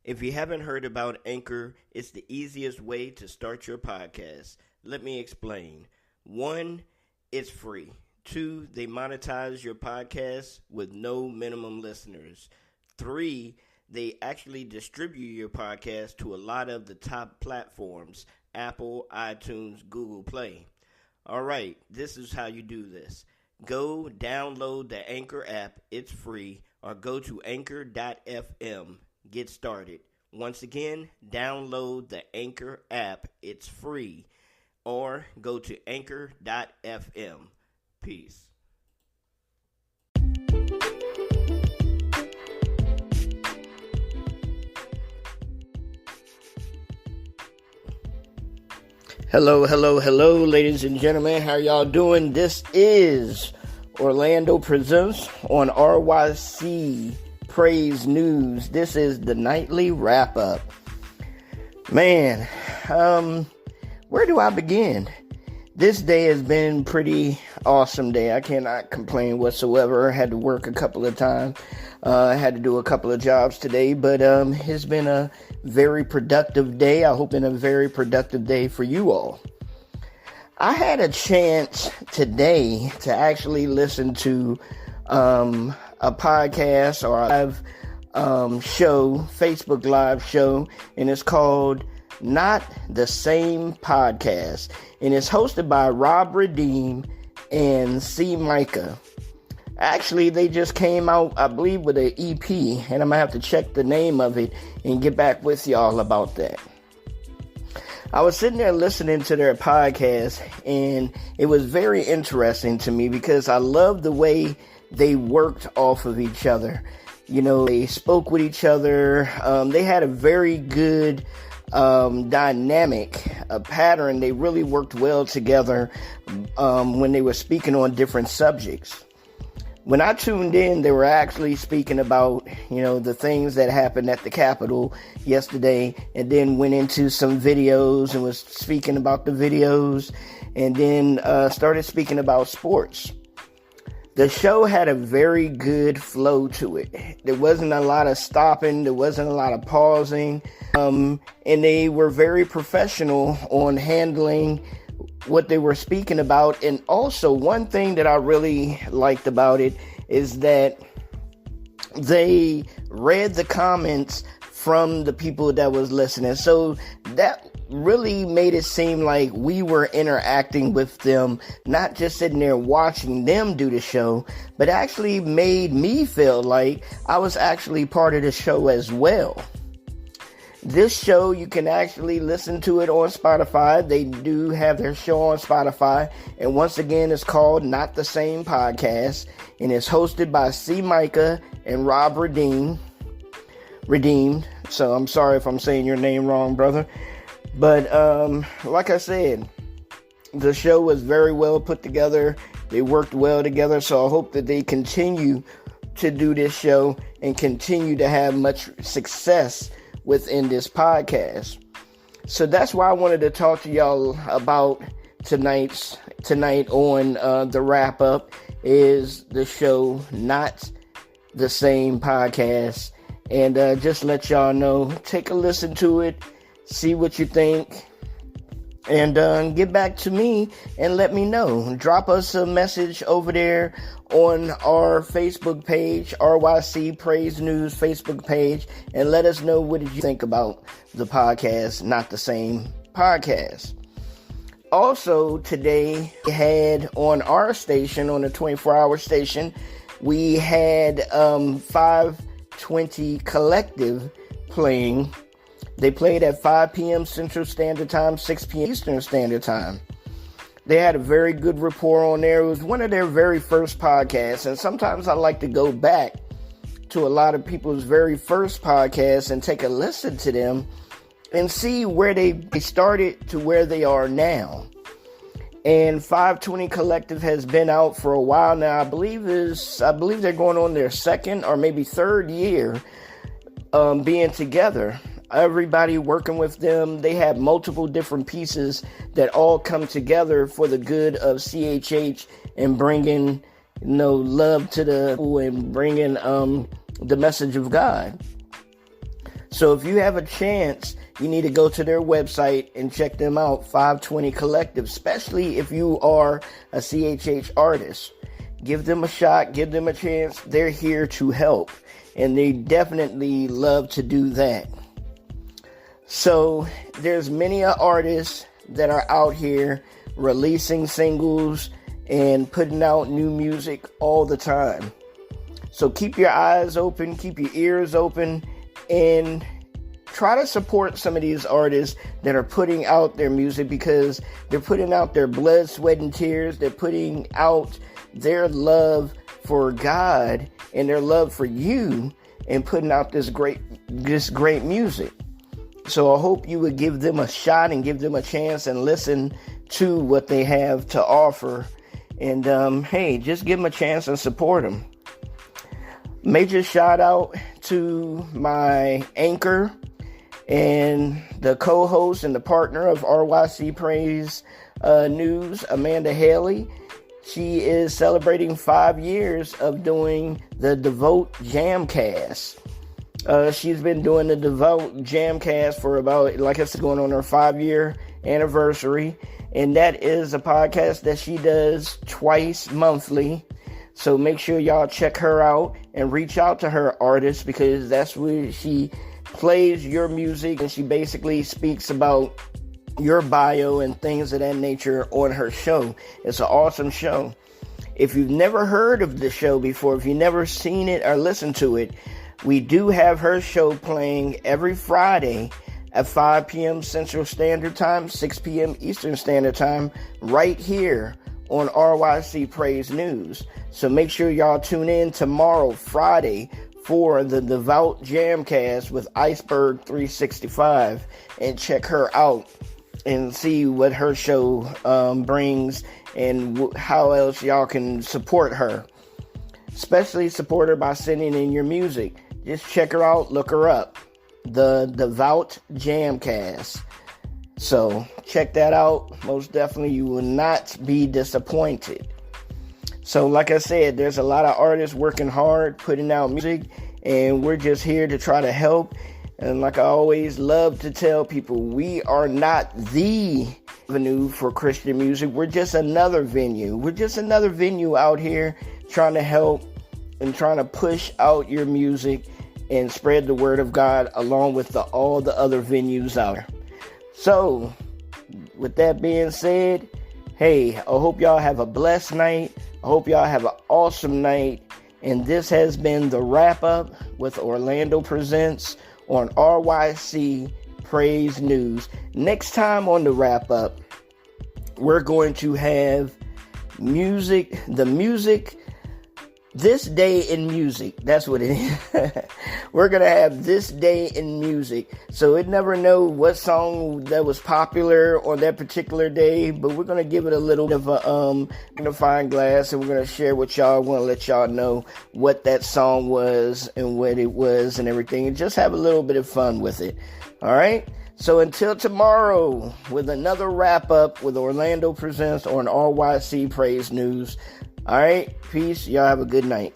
If you haven't heard about Anchor, it's the easiest way to start your podcast. Let me explain. 1, it's free. 2, they monetize your podcast with no minimum listeners. 3, they actually distribute your podcast to a lot of the top platforms, Apple, iTunes, Google Play. All right, this is how you do this. Go download the Anchor app, it's free, or go to anchor.fm. Get started. Once again, download the Anchor app. It's free. Or go to anchor.fm. Peace. Hello, ladies and gentlemen. How y'all doing? This is Orlando Presents on RYC Praise News. This is the nightly wrap-up. Man, where do I begin? This day has been pretty awesome day. I cannot complain whatsoever. I had to work a couple of times. I had to do a couple of jobs today, but it's been a very productive day. I hope a very productive day for you all. I had a chance today to actually listen to a podcast or a live show, Facebook live show, and it's called Not the Same Podcast, and it's hosted by Rob Redeem and C. Micah. Actually, they just came out, I believe, with an EP, and I'm going to have to check the name of it and get back with y'all about that. I was sitting there listening to their podcast, and it was very interesting to me because I love the way they worked off of each other. You know, they spoke with each other. They had a very good dynamic, a pattern. They really worked well together when they were speaking on different subjects. When I tuned in, they were actually speaking about, the things that happened at the Capitol yesterday, and then went into some videos and was speaking about the videos, and then started speaking about sports. The show had a very good flow to it. There wasn't a lot of stopping. There wasn't a lot of pausing. And they were very professional on handling what they were speaking about. And also, one thing that I really liked about it is that they read the comments from the people that was listening. So that really made it seem like we were interacting with them, not just sitting there watching them do the show, but actually made me feel like I was actually part of the show as well. This show, you can actually listen to it on Spotify. They do have their show on Spotify. And once again, it's called Not the Same Podcast. And it's hosted by C. Micah and Rob Redeemed. So I'm sorry if I'm saying your name wrong, brother. But like I said, the show was very well put together. They worked well together. So I hope that they continue to do this show and continue to have much success within this podcast. So that's why I wanted to talk to y'all about tonight on the wrap up is the show Not the Same Podcast. And just let y'all know, take a listen to it, see what you think, and get back to me and let me know. Drop us a message over there on our Facebook page, RYC Praise News Facebook page, and let us know what did you think about the podcast, Not the Same Podcast. Also, today we had on our station, on the 24-hour station, we had 520 Collective playing. They played at 5 p.m. Central Standard Time, 6 p.m. Eastern Standard Time. They had a very good rapport on there. It was one of their very first podcasts, and sometimes I like to go back to a lot of people's very first podcasts and take a listen to them and see where they started to where they are now. And 520 Collective has been out for a while now. I believe they're going on their second or maybe third year being together. Everybody working with them, they have multiple different pieces that all come together for the good of CHH and bringing, love to the people and bringing the message of God. So if you have a chance, you need to go to their website and check them out, 520 Collective, especially if you are a CHH artist. Give them a shot, give them a chance. They're here to help, and they definitely love to do that. So there's many artists that are out here releasing singles and putting out new music all the time. So keep your eyes open, keep your ears open, and try to support some of these artists that are putting out their music, because they're putting out their blood, sweat, and tears. They're putting out their love for God and their love for you, and putting out this great music. So I hope you would give them a shot and give them a chance and listen to what they have to offer. And hey, just give them a chance and support them. Major shout out to my anchor and the co-host and the partner of RYC Praise News, Amanda Haley. She is celebrating 5 years of doing the Devote Jamcast. She's been doing the Devote Jamcast for about, like I said, going on her 5-year anniversary. And that is a podcast that she does twice monthly. So make sure y'all check her out and reach out to her, artists, because that's where she plays your music and she basically speaks about your bio and things of that nature on her show. It's an awesome show. If you've never heard of the show before, if you've never seen it or listened to it, we do have her show playing every Friday at 5 p.m. Central Standard Time, 6 p.m. Eastern Standard Time, right here on RYC Praise News. So make sure y'all tune in tomorrow, Friday, for the Devout Jamcast with Iceberg 365, and check her out and see what her show brings and how else y'all can support her. Especially support her by sending in your music. Just check her out, look her up. The Devout Jamcast. So check that out. Most definitely you will not be disappointed. So like I said, there's a lot of artists working hard, putting out music, and we're just here to try to help. And like I always love to tell people, we are not the venue for Christian music. We're just another venue. We're just another venue out here trying to help and trying to push out your music and spread the word of God along with all the other venues out there. So, with that being said, hey, I hope y'all have a blessed night. I hope y'all have an awesome night. And this has been the wrap up with Orlando Presents on RYC Praise News. Next time on the wrap up, we're going to have this day in music. That's what it is. We're going to have this day in music. So it never know what song that was popular on that particular day, but we're going to give it a little bit of a magnifying glass, and we're going to share with y'all. I want to let y'all know what that song was and what it was and everything, and just have a little bit of fun with it. All right? So until tomorrow with another wrap up with Orlando Presents on RYC Praise News. All right, peace. Y'all have a good night.